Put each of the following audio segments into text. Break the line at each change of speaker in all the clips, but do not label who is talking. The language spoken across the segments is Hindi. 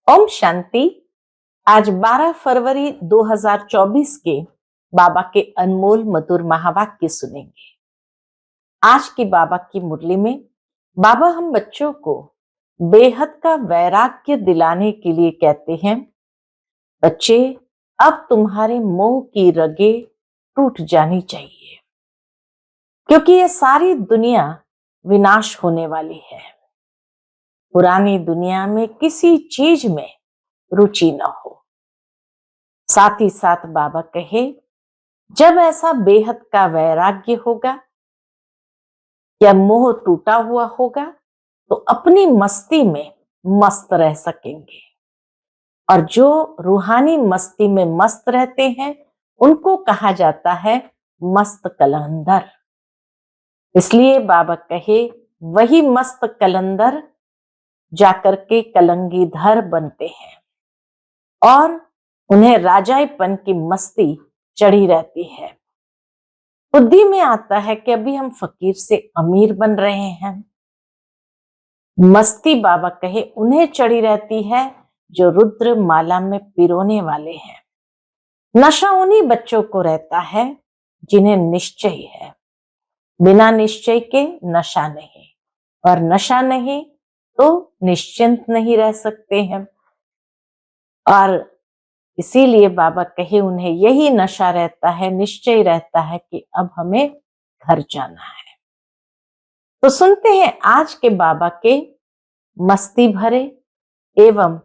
ओम शांति। आज 12 फरवरी 2024 के बाबा के अनमोल मधुर महावाक्य सुनेंगे। आज की बाबा की मुरली में बाबा हम बच्चों को बेहद का वैराग्य दिलाने के लिए कहते हैं, बच्चे अब तुम्हारे मोह की रगे टूट जानी चाहिए, क्योंकि ये सारी दुनिया विनाश होने वाली है। पुरानी दुनिया में किसी चीज में रुचि न हो। साथ ही साथ बाबा कहे, जब ऐसा बेहद का वैराग्य होगा या मोह टूटा हुआ होगा तो अपनी मस्ती में मस्त रह सकेंगे। और जो रूहानी मस्ती में मस्त रहते हैं उनको कहा जाता है मस्त कलंदर। इसलिए बाबा कहे, वही मस्त कलंदर जाकर के कलंगीधर बनते हैं और उन्हें राजाईपन की मस्ती चढ़ी रहती है। बुद्धि में आता है कि अभी हम फकीर से अमीर बन रहे हैं। मस्ती बाबा कहे उन्हें चढ़ी रहती है जो रुद्र माला में पिरोने वाले हैं। नशा उन्हीं बच्चों को रहता है जिन्हें निश्चय है। बिना निश्चय के नशा नहीं, और नशा नहीं तो निश्चिंत नहीं रह सकते हैं। और इसीलिए बाबा कहे उन्हें यही नशा रहता है, निश्चय रहता है कि अब हमें घर जाना है। तो सुनते हैं आज के बाबा के मस्ती भरे एवं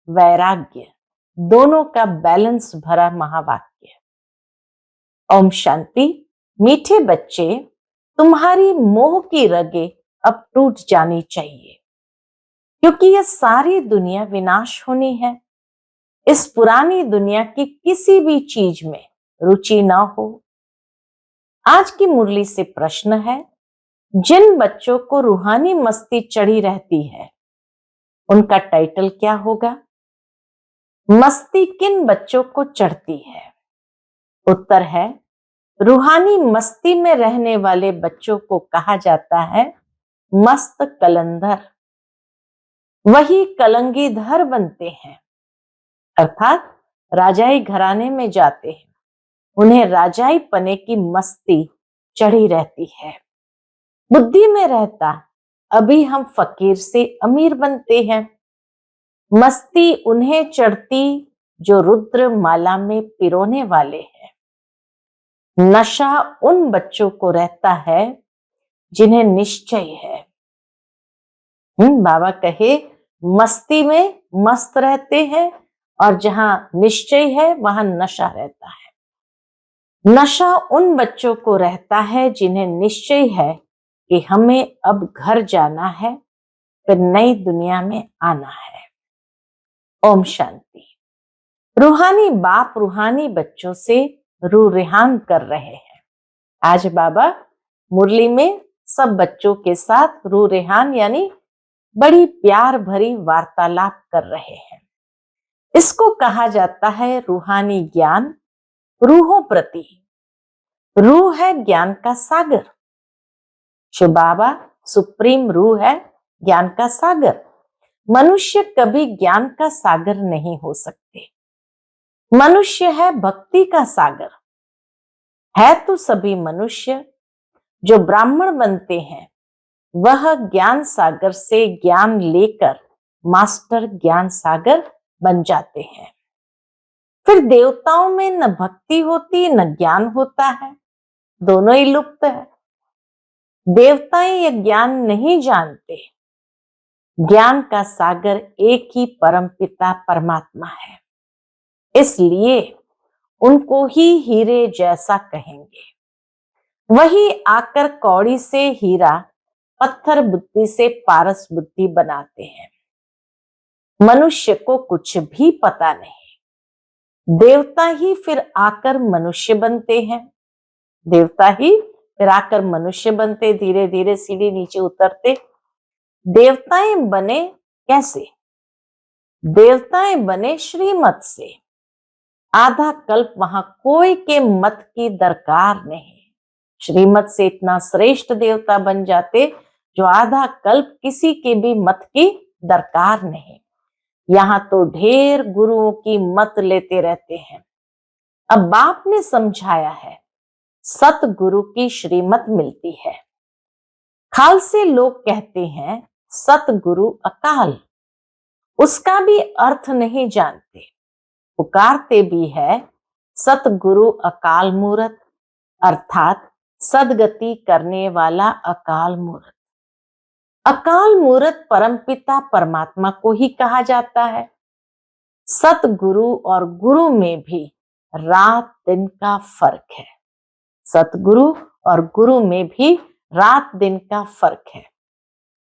वैराग्य दोनों का बैलेंस भरा महावाक्य। ओम शांति। मीठे बच्चे, तुम्हारी मोह की रगे अब टूट जानी चाहिए, क्योंकि यह सारी दुनिया विनाश होनी है। इस पुरानी दुनिया की किसी भी चीज में रुचि ना हो। आज की मुरली से प्रश्न है, जिन बच्चों को रूहानी मस्ती चढ़ी रहती है उनका टाइटल क्या होगा? मस्ती किन बच्चों को चढ़ती है? उत्तर है, रूहानी मस्ती में रहने वाले बच्चों को कहा जाता है मस्त कलंदर। वही कलंगीधर बनते हैं, अर्थात राजाई घराने में जाते हैं। उन्हें राजाई पने की मस्ती चढ़ी रहती है। बुद्धि में रहता, अभी हम फकीर से अमीर बनते हैं। मस्ती उन्हें चढ़ती जो रुद्र माला में पिरोने वाले हैं। नशा उन बच्चों को रहता है जिन्हें निश्चय है। बाबा कहे, मस्ती में मस्त रहते हैं और जहां निश्चय है वहां नशा रहता है। नशा उन बच्चों को रहता है जिन्हें निश्चय है कि हमें अब घर जाना है, फिर नई दुनिया में आना है। ओम शांति। रूहानी बाप रूहानी बच्चों से रू रेहान कर रहे हैं। आज बाबा मुरली में सब बच्चों के साथ रू रेहान यानी बड़ी प्यार भरी वार्तालाप कर रहे हैं। इसको कहा जाता है रूहानी ज्ञान रूहों प्रति। रूह है ज्ञान का सागर। शिव बाबा सुप्रीम रूह है, ज्ञान का सागर। मनुष्य कभी ज्ञान का सागर नहीं हो सकते। मनुष्य है भक्ति का सागर। है तो सभी मनुष्य जो ब्राह्मण बनते हैं, वह ज्ञान सागर से ज्ञान लेकर मास्टर ज्ञान सागर बन जाते हैं। फिर देवताओं में न भक्ति होती न ज्ञान होता है, दोनों ही लुप्त है। देवताएं ये ज्ञान नहीं जानते। ज्ञान का सागर एक ही परमपिता परमात्मा है, इसलिए उनको ही हीरे जैसा कहेंगे। वही आकर कौड़ी से हीरा, पत्थर बुद्धि से पारस बुद्धि बनाते हैं। मनुष्य को कुछ भी पता नहीं। देवता ही फिर आकर मनुष्य बनते हैं। देवता ही फिर आकर मनुष्य बनते, धीरे धीरे सीढ़ी नीचे उतरते। देवताएं बने कैसे? देवताएं बने श्रीमत से। आधा कल्प वहां कोई के मत की दरकार नहीं। श्रीमत से इतना श्रेष्ठ देवता बन जाते जो आधा कल्प किसी के भी मत की दरकार नहीं। यहाँ तो ढेर गुरुओं की मत लेते रहते हैं। अब बाप ने समझाया है, सतगुरु की श्रीमत मिलती है। खाल से लोग कहते हैं सतगुरु अकाल, उसका भी अर्थ नहीं जानते। पुकारते भी है सतगुरु अकाल मूरत, अर्थात सदगति करने वाला अकाल मूरत। अकाल मूरत परमपिता परमात्मा को ही कहा जाता है। सतगुरु और गुरु में भी रात दिन का फर्क है। सतगुरु और गुरु में भी रात दिन का फर्क है।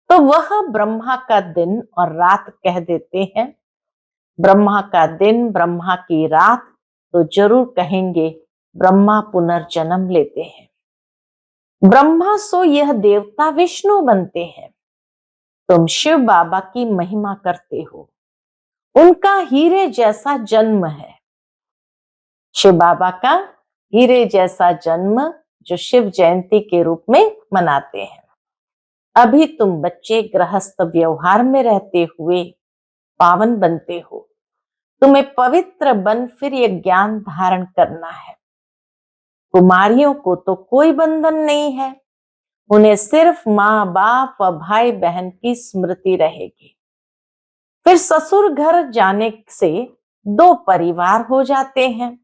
तो वह ब्रह्मा का दिन और रात कह देते हैं। ब्रह्मा का दिन, ब्रह्मा की रात, तो जरूर कहेंगे ब्रह्मा पुनर्जन्म लेते हैं। ब्रह्मा सो यह देवता विष्णु बनते हैं। तुम शिव बाबा की महिमा करते हो, उनका हीरे जैसा जन्म है। शिव बाबा का हीरे जैसा जन्म जो शिव जयंती के रूप में मनाते हैं। अभी तुम बच्चे गृहस्थ व्यवहार में रहते हुए पावन बनते हो। तुम्हें पवित्र बन फिर ये ज्ञान धारण करना है। कुमारियों को तो कोई बंधन नहीं है, उन्हें सिर्फ माँ बाप व भाई बहन की स्मृति रहेगी। फिर ससुर घर जाने से दो परिवार हो जाते हैं।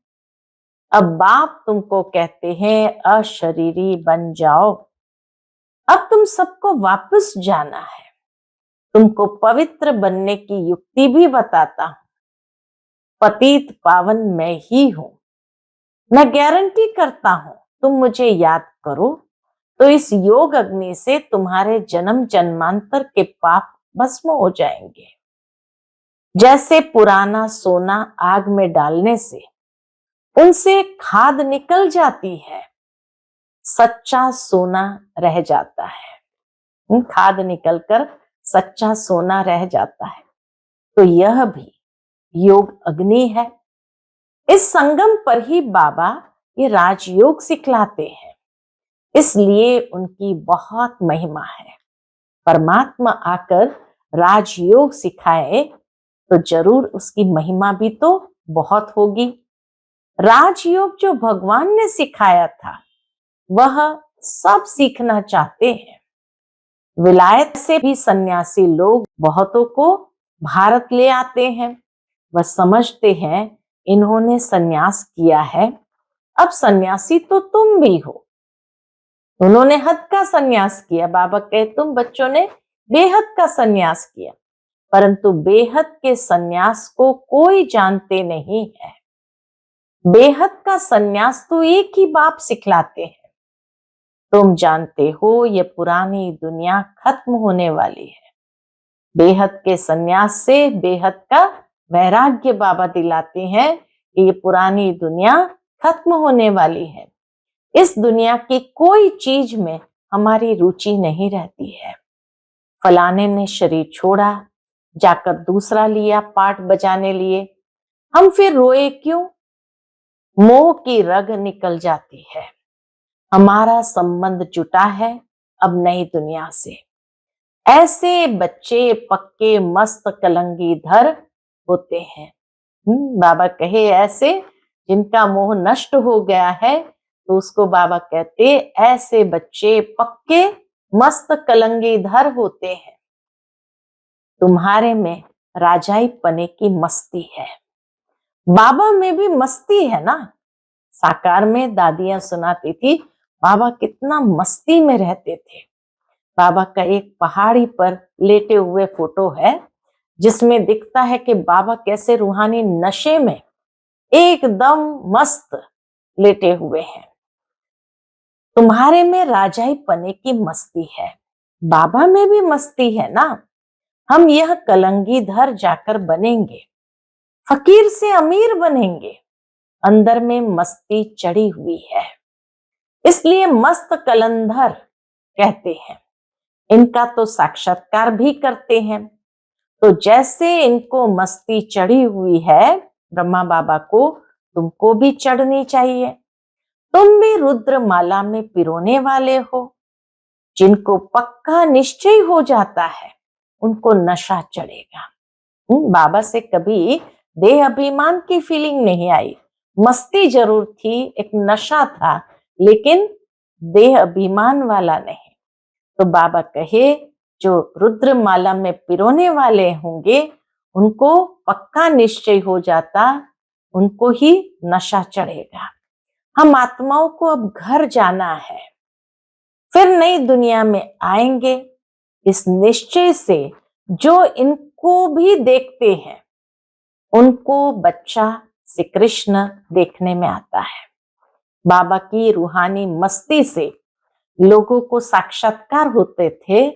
अब बाप तुमको कहते हैं अशरीरी बन जाओ। अब तुम सबको वापस जाना है। तुमको पवित्र बनने की युक्ति भी बताता हूं। पतित पावन मैं ही हूं। मैं गारंटी करता हूं, तुम मुझे याद करो तो इस योग अग्नि से तुम्हारे जन्म जन्मांतर के पाप भस्म हो जाएंगे। जैसे पुराना सोना आग में डालने से उनसे खाद निकल जाती है, सच्चा सोना रह जाता है। खाद निकलकर सच्चा सोना रह जाता है। तो यह भी योग अग्नि है। इस संगम पर ही बाबा ये राजयोग सिखलाते हैं, इसलिए उनकी बहुत महिमा है। परमात्मा आकर राजयोग सिखाए तो जरूर उसकी महिमा भी तो बहुत होगी। राजयोग जो भगवान ने सिखाया था वह सब सीखना चाहते हैं। विलायत से भी सन्यासी लोग बहुतों को भारत ले आते हैं। वह समझते हैं इन्होंने सन्यास किया है, अब सन्यासी तो तुम भी हो। उन्होंने हद का सन्यास किया। बाबा कहे तुम बच्चों ने बेहद का सन्यास किया, परंतु बेहद के सन्यास को कोई जानते नहीं है। बेहद का सन्यास तो एक ही बाप सिखलाते हैं। तुम जानते हो ये पुरानी दुनिया खत्म होने वाली है। बेहद के सन्यास से बेहद का वैराग्य बाबा दिलाते हैं कि ये पुरानी दुनिया खत्म होने वाली है। इस दुनिया की कोई चीज में हमारी रुचि नहीं रहती है। फलाने ने शरीर छोड़ा, जाकर दूसरा लिया पाठ बजाने लिए, हम फिर रोए क्यों? मोह की रग निकल जाती है। हमारा संबंध जुटा है अब नई दुनिया से। ऐसे बच्चे पक्के मस्त कलंगीधर होते हैं। बाबा कहे ऐसे जिनका मोह नष्ट हो गया है, तो उसको बाबा कहते ऐसे बच्चे पक्के मस्त कलंगीधर होते हैं। तुम्हारे में राजाई पने की मस्ती है, बाबा में भी मस्ती है ना। साकार में दादियां सुनाती थी बाबा कितना मस्ती में रहते थे। बाबा का एक पहाड़ी पर लेटे हुए फोटो है जिसमें दिखता है कि बाबा कैसे रूहानी नशे में एकदम मस्त लेटे हुए हैं। तुम्हारे में राजाई पने की मस्ती है, बाबा में भी मस्ती है ना। हम यह कलंगीधर जाकर बनेंगे, फकीर से अमीर बनेंगे। अंदर में मस्ती चढ़ी हुई है, इसलिए मस्त कलंधर कहते हैं। इनका तो साक्षात्कार भी करते हैं। तो जैसे इनको मस्ती चढ़ी हुई है ब्रह्मा बाबा को, तुमको भी चढ़नी चाहिए। तुम भी रुद्र माला में पिरोने वाले हो। जिनको पक्का निश्चय हो जाता है उनको नशा चढ़ेगा। बाबा से कभी देह अभिमान की फीलिंग नहीं आई। मस्ती जरूर थी, एक नशा था, लेकिन देह अभिमान वाला नहीं। तो बाबा कहे जो रुद्र माला में पिरोने वाले होंगे उनको पक्का निश्चय हो जाता, उनको ही नशा चढ़ेगा। हम आत्माओं को अब घर जाना है, फिर नई दुनिया में आएंगे इस निश्चय से। जो इनको भी देखते हैं उनको बच्चा श्री कृष्ण देखने में आता है। बाबा की रूहानी मस्ती से लोगों को साक्षात्कार होते थे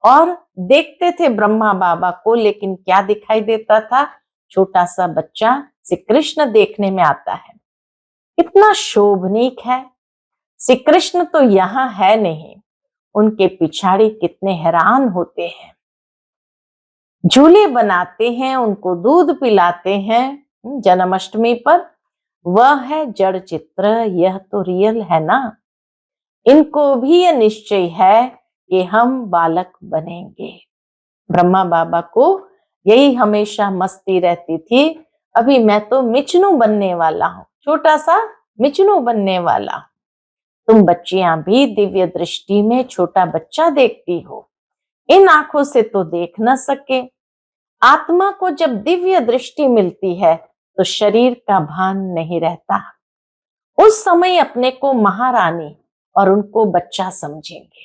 और देखते थे ब्रह्मा बाबा को, लेकिन क्या दिखाई देता था? छोटा सा बच्चा श्री कृष्ण देखने में आता है। कितना शोभनीक है। श्री कृष्ण तो यहाँ है नहीं, उनके पिछाड़ी कितने हैरान होते हैं। झूले बनाते हैं, उनको दूध पिलाते हैं जन्माष्टमी पर। वह है जड़ चित्र, यह तो रियल है ना। इनको भी यह निश्चय है कि हम बालक बनेंगे। ब्रह्मा बाबा को यही हमेशा मस्ती रहती थी, अभी मैं तो मिचनू बनने वाला हूं, छोटा सा मिचनू बनने वाला। तुम बच्चियां भी दिव्य दृष्टि में छोटा बच्चा देखती हो, इन आंखों से तो देख न सके। आत्मा को जब दिव्य दृष्टि मिलती है तो शरीर का भान नहीं रहता। उस समय अपने को महारानी और उनको बच्चा समझेंगे।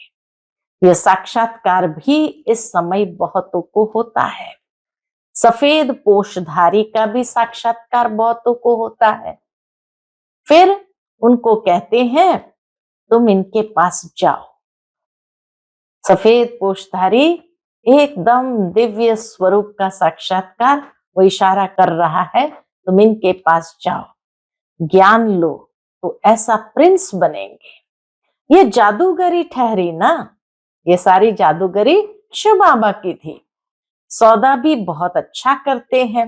यह साक्षात्कार भी इस समय बहुतों को होता है। सफेद पोषधारी का भी साक्षात्कार बहुतों को होता है। फिर उनको कहते हैं तुम इनके पास जाओ। सफेद पोषधारी एकदम दिव्य स्वरूप का साक्षात्कार, वो इशारा कर रहा है तुम इनके पास जाओ, ज्ञान लो तो ऐसा प्रिंस बनेंगे। ये जादूगरी ठहरी ना, ये सारी जादूगरी शिव बाबा की थी। सौदा भी बहुत अच्छा करते हैं,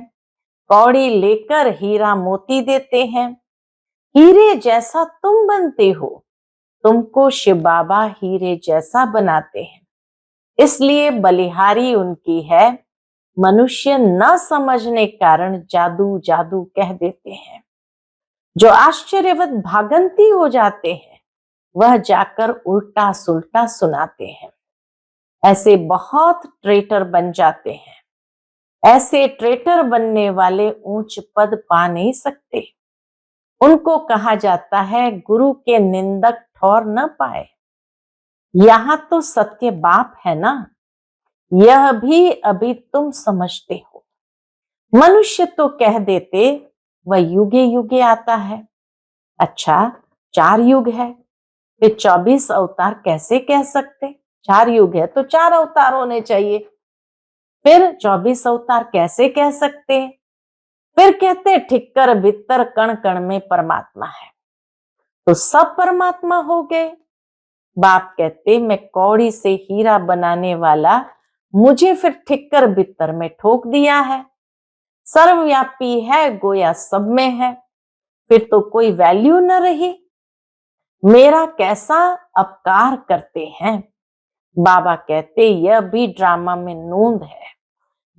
कौड़ी लेकर हीरा मोती देते हैं। हीरे जैसा तुम बनते हो, तुमको शिव बाबा हीरे जैसा बनाते हैं। इसलिए बलिहारी उनकी है। मनुष्य न समझने कारण जादू जादू कह देते हैं। जो आश्चर्यवत भागंती हो जाते हैं वह जाकर उल्टा सुल्टा सुनाते हैं। ऐसे बहुत ट्रेटर बन जाते हैं। ऐसे ट्रेटर बनने वाले ऊंच पद पा नहीं सकते। उनको कहा जाता है गुरु के निंदक ठौर न पाए। यहां तो सत्य बाप है ना, यह भी अभी तुम समझते हो। मनुष्य तो कह देते वह युगे युगे आता है। अच्छा 4 युग है, फिर 24 अवतार कैसे कह सकते? 4 युग है तो 4 अवतार होने चाहिए, फिर 24 अवतार कैसे कह सकते? फिर कहते ठिक्कर भीतर कण कण में परमात्मा है, तो सब परमात्मा हो गए। बाप कहते मैं कौड़ी से हीरा बनाने वाला, मुझे फिर ठिक्कर भीतर में ठोक दिया है। सर्वव्यापी है गोया सब में है, फिर तो कोई वैल्यू न रही। मेरा कैसा अपकार करते हैं। बाबा कहते यह भी ड्रामा में नूंद है।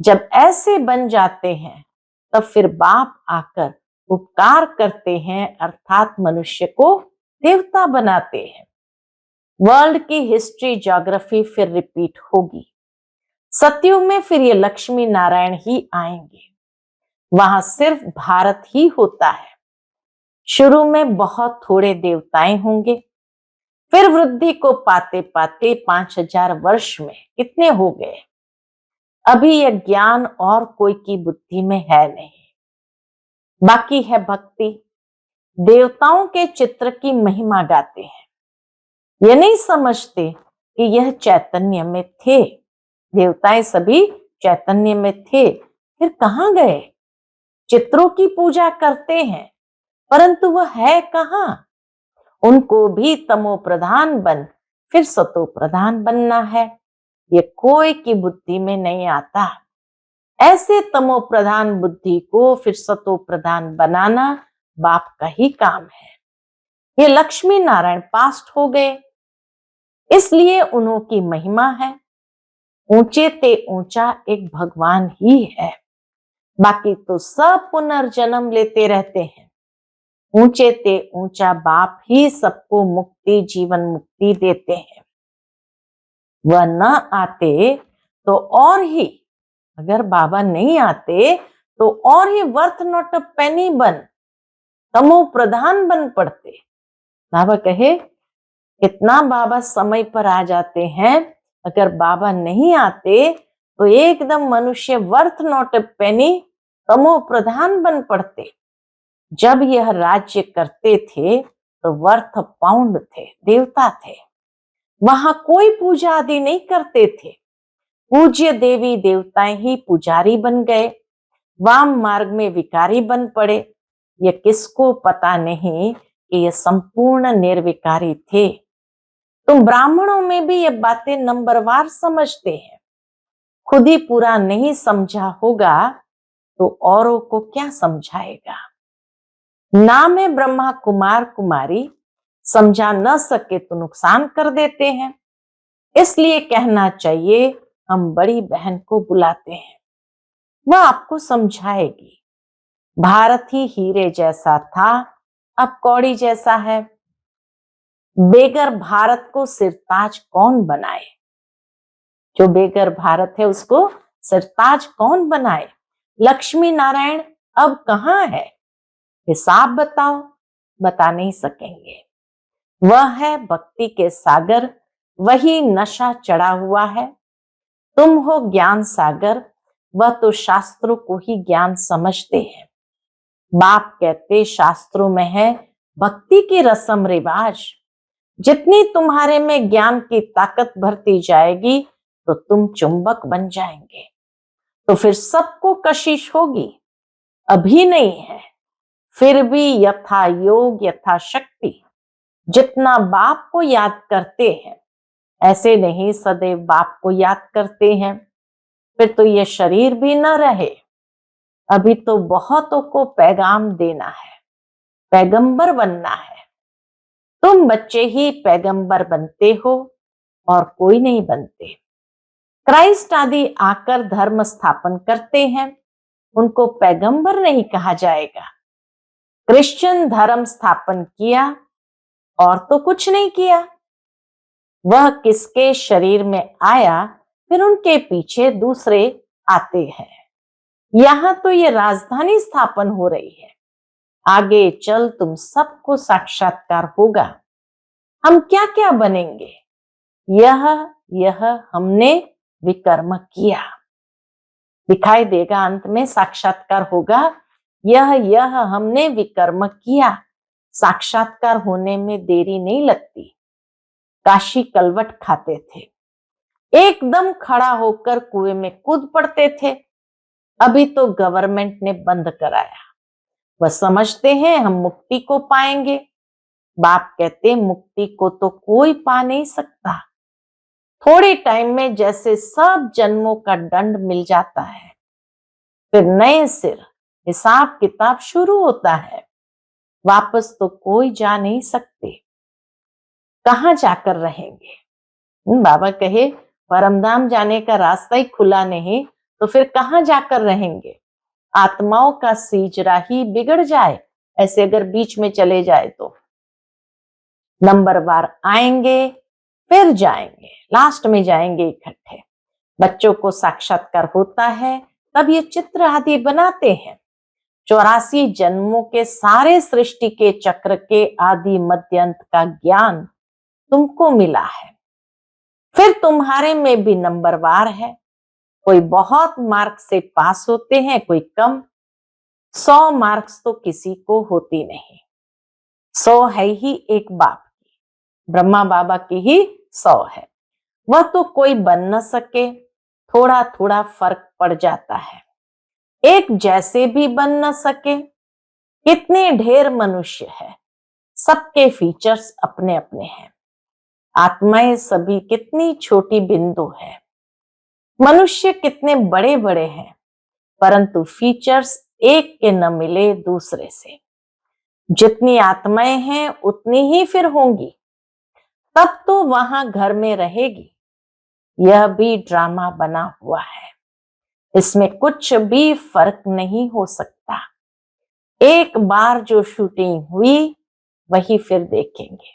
जब ऐसे बन जाते हैं तब फिर बाप आकर उपकार करते हैं, अर्थात मनुष्य को देवता बनाते हैं। वर्ल्ड की हिस्ट्री ज्योग्राफी फिर रिपीट होगी। सतयुग में फिर ये लक्ष्मी नारायण ही आएंगे। वहां सिर्फ भारत ही होता है। शुरू में बहुत थोड़े देवताएं होंगे, फिर वृद्धि को पाते पाते 5000 वर्ष में कितने हो गए। अभी यह ज्ञान और कोई की बुद्धि में है नहीं, बाकी है भक्ति। देवताओं के चित्र की महिमा गाते हैं। ये नहीं समझते कि यह चैतन्य में थे। देवताएं सभी चैतन्य में थे, फिर कहां गए? चित्रों की पूजा करते हैं परंतु वह है कहां? उनको भी तमो प्रधान बन फिर सतो प्रधान बनना है। ये कोई की बुद्धि में नहीं आता। ऐसे तमो प्रधान बुद्धि को फिर सतो प्रधान बनाना बाप का ही काम है। ये लक्ष्मी नारायण पास्ट हो गए, इसलिए उन्हों की महिमा है। ऊंचे ते ऊंचा एक भगवान ही है। बाकी तो सब पुनर्जन्म लेते रहते हैं। ऊंचे ते ऊंचा बाप ही सबको मुक्ति, जीवन मुक्ति देते हैं। वह न आते तो और ही, अगर बाबा नहीं आते तो और ही वर्थ नॉट अ पेनी बन, तमो प्रधान बन पड़ते। बाबा कहे कितना बाबा समय पर आ जाते हैं, अगर बाबा नहीं आते तो एकदम मनुष्य वर्थ नॉट अ पेनी, तमो प्रधान बन पड़ते। जब यह राज्य करते थे तो वर्थ पाउंड थे, देवता थे। वहां कोई पूजा आदि नहीं करते थे। पूज्य देवी देवताएं ही पुजारी बन गए, वाम मार्ग में विकारी बन पड़े। ये किसको पता नहीं कि ये संपूर्ण निर्विकारी थे। तुम ब्राह्मणों में भी ये बातें नंबरवार समझते हैं। खुद ही पूरा नहीं समझा होगा तो औरों को क्या समझाएगा। नाम है ब्रह्मा कुमार कुमारी, समझा न सके तो नुकसान कर देते हैं। इसलिए कहना चाहिए हम बड़ी बहन को बुलाते हैं, वह आपको समझाएगी। भारत ही हीरे जैसा था, अब कौड़ी जैसा है। बेगर भारत को सिरताज कौन बनाए? जो बेगर भारत है उसको सिरताज कौन बनाए? लक्ष्मी नारायण अब कहाँ है? हिसाब बताओ, बता नहीं सकेंगे। वह है भक्ति के सागर, वही नशा चढ़ा हुआ है। तुम हो ज्ञान सागर, वह तो शास्त्रों को ही ज्ञान समझते हैं। बाप कहते शास्त्रों में है भक्ति की रस्म रिवाज। जितनी तुम्हारे में ज्ञान की ताकत भरती जाएगी तो तुम चुंबक बन जाएंगे, तो फिर सबको कशिश होगी। अभी नहीं है, फिर भी यथा योग यथा शक्ति। जितना बाप को याद करते हैं, ऐसे नहीं सदैव बाप को याद करते हैं, फिर तो ये शरीर भी न रहे। अभी तो बहुतों को पैगाम देना है, पैगंबर बनना है। तुम बच्चे ही पैगंबर बनते हो और कोई नहीं बनते। क्राइस्ट आदि आकर धर्म स्थापन करते हैं, उनको पैगंबर नहीं कहा जाएगा। क्रिश्चियन धर्म स्थापन किया और तो कुछ नहीं किया। वह किसके शरीर में आया, फिर उनके पीछे दूसरे आते हैं। यहां तो ये राजधानी स्थापन हो रही है। आगे चल तुम सबको साक्षात्कार होगा। हम क्या क्या बनेंगे? यह हमने विकर्म किया, दिखाई देगा। अंत में साक्षात्कार होगा, यह हमने विकर्म किया। साक्षात्कार होने में देरी नहीं लगती। काशी कलवट खाते थे, एकदम खड़ा होकर कुएं में कूद पड़ते थे। अभी तो गवर्नमेंट ने बंद कराया। वह समझते हैं हम मुक्ति को पाएंगे। बाप कहते मुक्ति को तो कोई पा नहीं सकता। थोड़े टाइम में जैसे सब जन्मों का दंड मिल जाता है, फिर नए सिर हिसाब किताब शुरू होता है। वापस तो कोई जा नहीं सकते। कहां जाकर रहेंगे? बाबा कहे परमधाम जाने का रास्ता ही खुला नहीं, तो फिर कहां जाकर रहेंगे? आत्माओं का सीजरा ही बिगड़ जाए, ऐसे अगर बीच में चले जाए तो। नंबरवार आएंगे फिर जाएंगे, लास्ट में जाएंगे इकट्ठे। बच्चों को साक्षात्कार होता है, तब ये चित्र आदि बनाते हैं। 84 जन्मों के सारे सृष्टि के चक्र के आदि मध्य अंत का ज्ञान तुमको मिला है। फिर तुम्हारे में भी नंबरवार है। कोई बहुत मार्क्स से पास होते हैं, कोई कम। 100 मार्क्स तो किसी को होती नहीं। 100 है ही एक बाप की, ब्रह्मा बाबा की ही 100 है। वह तो कोई बन न सके, थोड़ा थोड़ा फर्क पड़ जाता है। एक जैसे भी बन न सके। कितने ढेर मनुष्य है, सबके फीचर्स अपने अपने हैं। आत्माएं सभी कितनी छोटी बिंदु है, मनुष्य कितने बड़े बड़े हैं, परंतु फीचर्स एक के न मिले दूसरे से। जितनी आत्माएं हैं उतनी ही फिर होंगी, तब तो वहां घर में रहेगी। यह भी ड्रामा बना हुआ है। इसमें कुछ भी फर्क नहीं हो सकता। एक बार जो शूटिंग हुई वही फिर देखेंगे,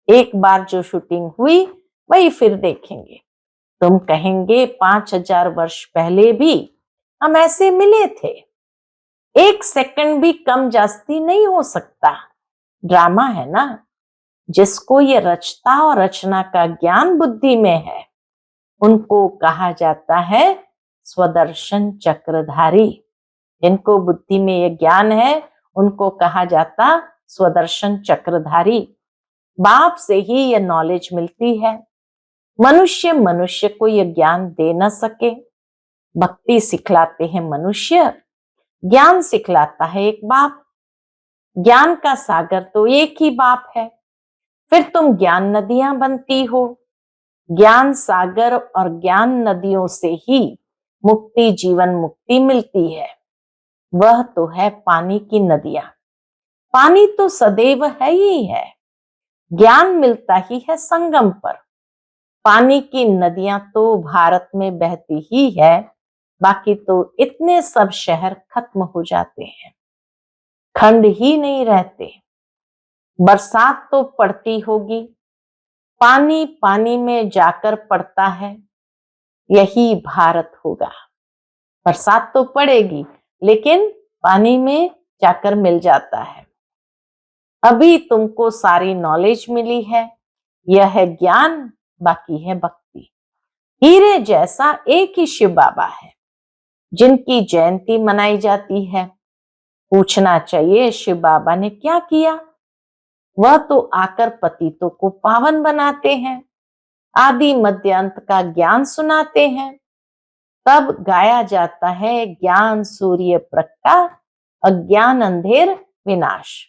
एक बार जो शूटिंग हुई वही फिर देखेंगे। तुम कहेंगे 5000 वर्ष पहले भी हम ऐसे मिले थे। एक सेकंड भी कम जास्ती नहीं हो सकता। ड्रामा है ना। जिसको ये रचता और रचना का ज्ञान बुद्धि में है, उनको कहा जाता है स्वदर्शन चक्रधारी। जिनको बुद्धि में ये ज्ञान है, उनको कहा जाता स्वदर्शन चक्रधारी। बाप से ही ये नॉलेज मिलती है। मनुष्य को ये ज्ञान दे न सके। भक्ति सिखलाते हैं मनुष्य, ज्ञान सिखलाता है एक बाप। ज्ञान का सागर तो एक ही बाप है। फिर तुम ज्ञान नदियां बनती हो। ज्ञान सागर और ज्ञान नदियों से ही मुक्ति, जीवन मुक्ति मिलती है। वह तो है पानी की नदियां। पानी तो सदैव है ही है। ज्ञान मिलता ही है संगम पर। पानी की नदियां तो भारत में बहती ही है, बाकी तो इतने सब शहर खत्म हो जाते हैं, खंड ही नहीं रहते। बरसात तो पड़ती होगी, पानी पानी में जाकर पड़ता है, यही भारत होगा। बरसात तो पड़ेगी लेकिन पानी में जाकर मिल जाता है। अभी तुमको सारी नॉलेज मिली है, यह है ज्ञान, बाकी है भक्ति। हीरे जैसा एक ही शिव बाबा है जिनकी जयंती मनाई जाती है। पूछना चाहिए शिव बाबा ने क्या किया। वह तो आकर पतितों को पावन बनाते हैं, आदि मध्य अंत का ज्ञान सुनाते हैं। तब गाया जाता है ज्ञान सूर्य प्रगटा, अज्ञान अंधेर विनाश।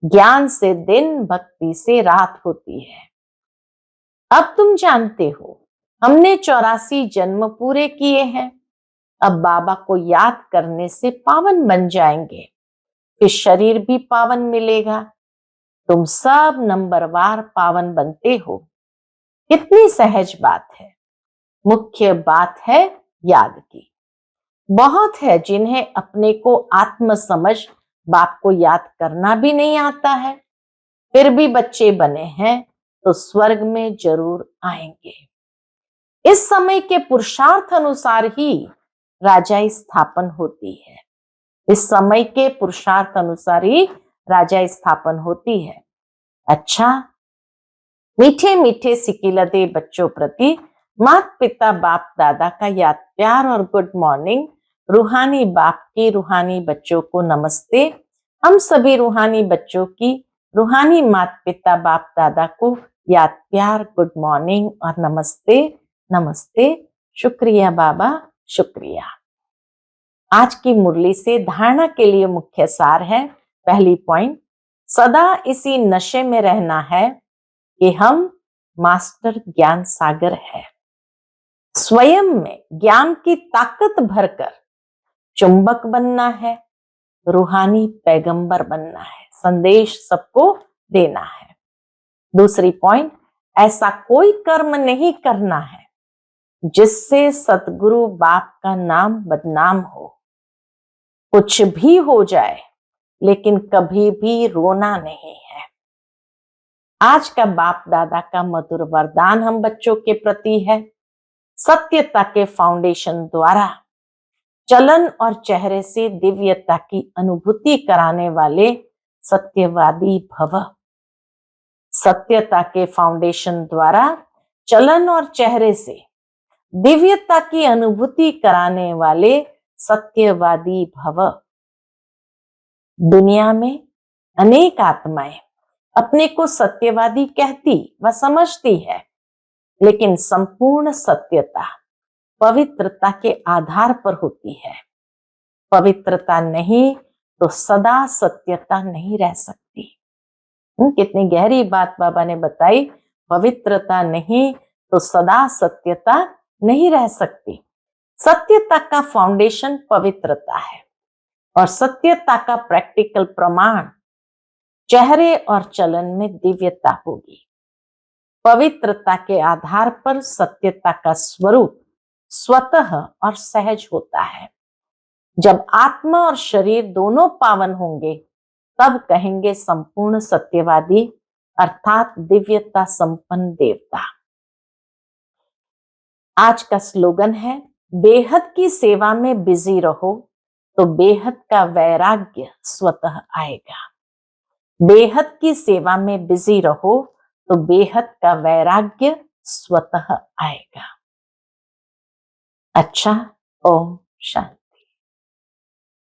ज्ञान से दिन, भक्ति से रात होती है। अब तुम जानते हो हमने 84 जन्म पूरे किए हैं। अब बाबा को याद करने से पावन बन जाएंगे, फिर शरीर भी पावन मिलेगा। तुम सब नंबरवार पावन बनते हो। कितनी सहज बात है। मुख्य बात है याद की। बहुत है जिन्हें अपने को आत्म समझ बाप को याद करना भी नहीं आता है, फिर भी बच्चे बने हैं तो स्वर्ग में जरूर आएंगे। इस समय के पुरुषार्थ अनुसार ही राजाई स्थापन होती है। इस समय के पुरुषार्थ अनुसार ही राजाई स्थापन होती है। अच्छा, मीठे मीठे सिकिलते बच्चों प्रति माता पिता बाप दादा का याद प्यार और गुड मॉर्निंग। रूहानी बाप की रूहानी बच्चों को नमस्ते। हम सभी रूहानी बच्चों की रूहानी माता पिता बाप दादा को याद प्यार, गुड मॉर्निंग और नमस्ते। नमस्ते। शुक्रिया बाबा, शुक्रिया। आज की मुरली से धारणा के लिए मुख्य सार है। पहली पॉइंट, सदा इसी नशे में रहना है कि हम मास्टर ज्ञान सागर है। स्वयं में ज्ञान की ताकत भरकर चुंबक बनना है, रूहानी पैगंबर बनना है, संदेश सबको देना है। दूसरी पॉइंट, ऐसा कोई कर्म नहीं करना है जिससे सतगुरु बाप का नाम बदनाम हो। कुछ भी हो जाए लेकिन कभी भी रोना नहीं है। आज का बाप दादा का मधुर वरदान हम बच्चों के प्रति है। सत्यता के फाउंडेशन द्वारा चलन और चेहरे से दिव्यता की अनुभूति कराने वाले सत्यवादी भव। सत्यता के फाउंडेशन द्वारा चलन और चेहरे से दिव्यता की अनुभूति कराने वाले सत्यवादी भव। दुनिया में अनेक आत्माएं अपने को सत्यवादी कहती व समझती है, लेकिन संपूर्ण सत्यता पवित्रता के आधार पर होती है। पवित्रता नहीं तो सदा सत्यता नहीं रह सकती। कितनी गहरी बात बाबा ने बताई। पवित्रता नहीं तो सदा सत्यता नहीं रह सकती। सत्यता का फाउंडेशन पवित्रता है और सत्यता का प्रैक्टिकल प्रमाण चेहरे और चलन में दिव्यता होगी। पवित्रता के आधार पर सत्यता का स्वरूप स्वतः और सहज होता है। जब आत्मा और शरीर दोनों पावन होंगे, तब कहेंगे संपूर्ण सत्यवादी अर्थात दिव्यता संपन्न देवता। आज का स्लोगन है, बेहद की सेवा में बिजी रहो तो बेहद का वैराग्य स्वतः आएगा। बेहद की सेवा में बिजी रहो तो बेहद का वैराग्य स्वतः आएगा। अच्छा, ओम शांति।